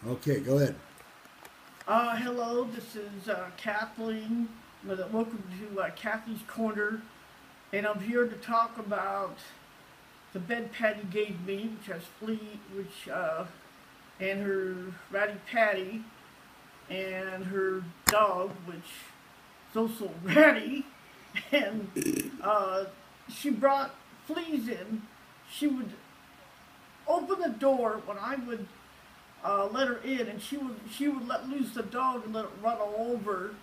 Okay, go ahead. Hello, this is Kathleen. Welcome to Kathy's Corner, and I'm here to talk about the bed Patty gave me, which has and her Ratty Patty, and her dog, which is also Ratty, and uh, she brought fleas in. She would open the door when I would let her in, and she would let loose the dog and let it run all over.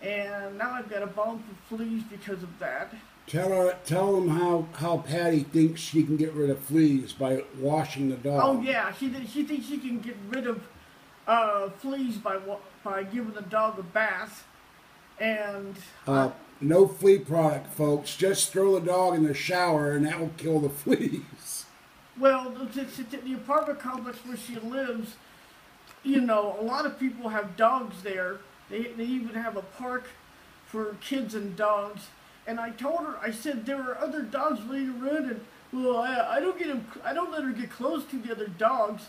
And now I've got a bone for fleas because of that. Tell them how Patty thinks she can get rid of fleas by washing the Oh dog. yeah, she thinks she can get rid of fleas by giving the dog a bath. And Uh, no flea product, folks. Just throw the dog in the shower and that will kill the fleas. well, the apartment complex where she lives, a lot of people have dogs there. They even have a park for kids and dogs. And I told her, I said there are other dogs running around, and well, I don't let her get close to the other dogs.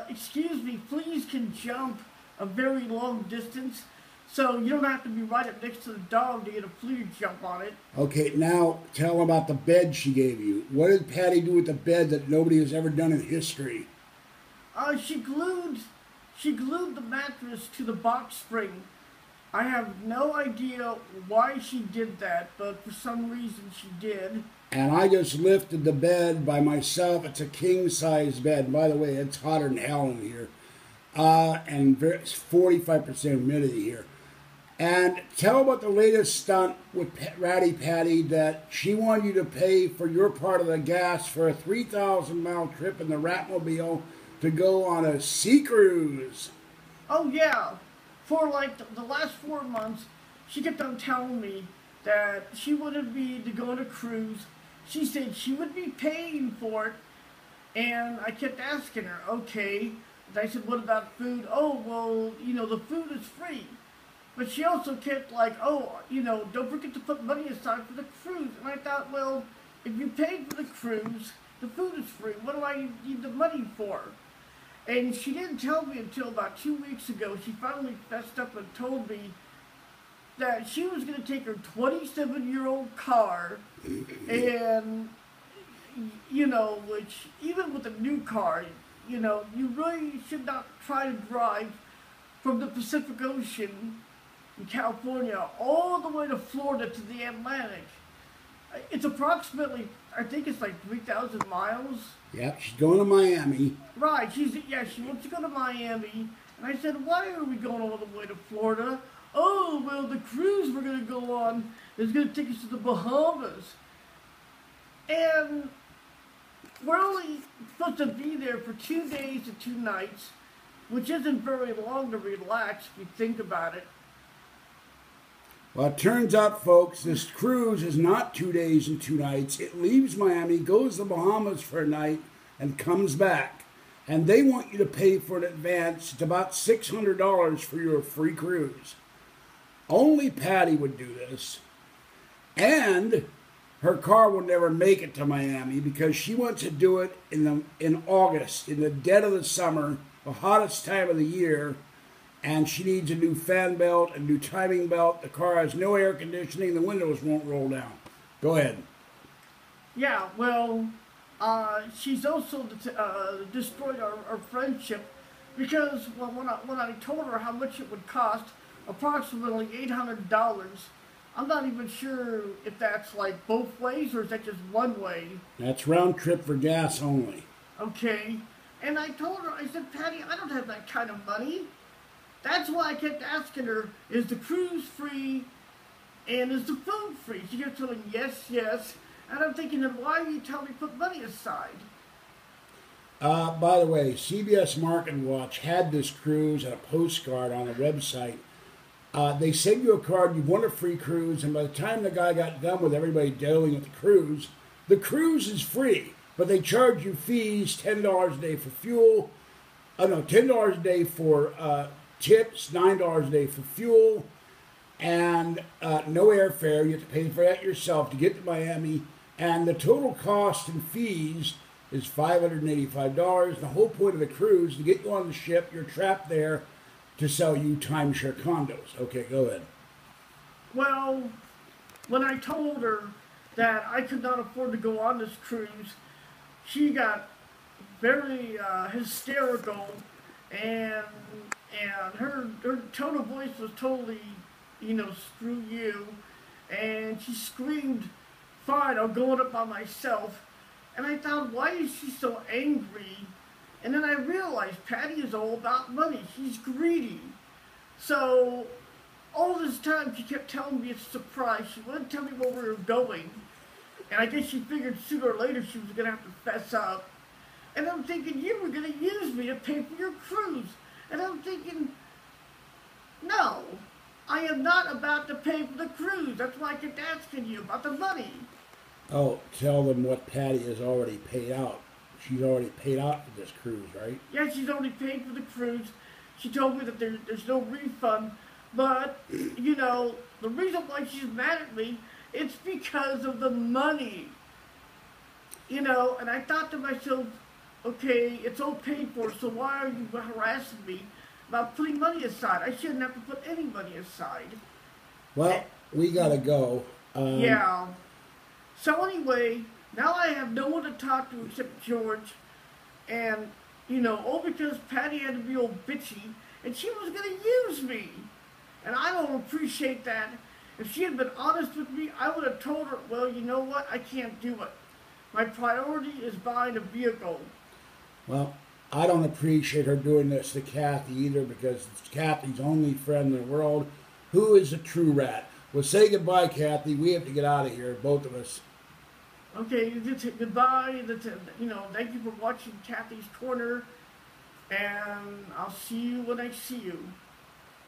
Excuse me, fleas can jump a very long distance, so you don't have to be right up next to the dog to get a flea to jump on it. Okay, now tell them about the bed she gave you. What did Patty do with the bed that nobody has ever done in history? Uh, she glued, she glued the mattress to the box spring. I have no idea why she did that, but for some reason she did. And I just lifted the bed by myself. It's a king size bed. By the way, it's hotter than hell in here. And it's 45% humidity here. And tell about the latest stunt with Ratty Patty that she wanted you to pay for your part of the gas for a 3,000-mile trip in the Ratmobile to go on a sea cruise. Oh yeah, for like the last 4 months, she kept on telling me that she wanted me to go on a cruise. She said she would be paying for it, and I kept asking her, okay. And I said, what about food? Oh, well, the food is free. But she also kept like, oh, don't forget to put money aside for the cruise. And I thought, well, if you paid for the cruise, the food is free. What do I need the money for? And she didn't tell me until about 2 weeks ago. She finally fessed up and told me that she was going to take her 27-year-old car and, which even with a new car, you really should not try to drive from the Pacific Ocean in California all the way to Florida to the Atlantic. It's approximately, I think it's like 3,000 miles. Yep, she's going to Miami. Right, she wants to go to Miami. And I said, why are we going all the way to Florida? Oh, well, the cruise we're going to go on is going to take us to the Bahamas. And we're only supposed to be there for 2 days and 2 nights, which isn't very long to relax if you think about it. Well, it turns out, folks, this cruise is not 2 days and 2 nights. It leaves Miami, goes to the Bahamas for a night, and comes back. And they want you to pay for it in advance. It's about $600 for your free cruise. Only Patty would do this. And her car will never make it to Miami because she wants to do it in August, in the dead of the summer, the hottest time of the year. And she needs a new fan belt, a new timing belt. The car has no air conditioning. The windows won't roll down. Go ahead. Yeah, well, she's also destroyed our friendship because when I told her how much it would cost, approximately $800, I'm not even sure if that's like both ways or is that just one way. That's round trip for gas only. Okay. And I told her, I said, Patty, I don't have that kind of money. That's why I kept asking her, is the cruise free and is the food free? She kept telling me, yes, yes. And I'm thinking, then why are you telling me to put money aside? By the way, CBS Market Watch had this cruise and a postcard on the website. They send you a card, you won a free cruise, and by the time the guy got done with everybody dealing at the cruise is free, but they charge you fees, $10 a day for fuel, no, $10 a day for tips, $9 a day for fuel, and no airfare. You have to pay for that yourself to get to Miami. And the total cost and fees is $585. The whole point of the cruise is to get you on the ship. You're trapped there to sell you timeshare condos. Okay, go ahead. Well, when I told her that I could not afford to go on this cruise, she got very hysterical, and her tone of voice was totally, screw you, and she screamed, "Fine, I'll go on it by myself." And I thought, why is she so angry? And then I realized Patty is all about money. She's greedy. So all this time she kept telling me it's a surprise. She wouldn't tell me where we were going. And I guess she figured sooner or later she was going to have to fess up. And I'm thinking, you were going to use me to pay for your cruise. And I'm thinking, no, I am not about to pay for the cruise. That's why I kept asking you about the money. Oh, tell them what Patty has already paid out. She's already paid out for this cruise, right? Yeah, she's already paid for the cruise. She told me that there's no refund. But, the reason why she's mad at me, it's because of the money. And I thought to myself, okay, it's all paid for, so why are you harassing me about putting money aside? I shouldn't have to put any money aside. Well, we gotta go. Yeah. So anyway, now I have no one to talk to except George. And, all because Patty had to be all bitchy, and she was going to use me. And I don't appreciate that. If she had been honest with me, I would have told her, well, you know what, I can't do it. My priority is buying a vehicle. Well, I don't appreciate her doing this to Kathy either, because it's Kathy's only friend in the world. Who is a true rat? Well, say goodbye, Kathy. We have to get out of here, both of us. Okay, goodbye. Thank you for watching Kathy's Corner. And I'll see you when I see you.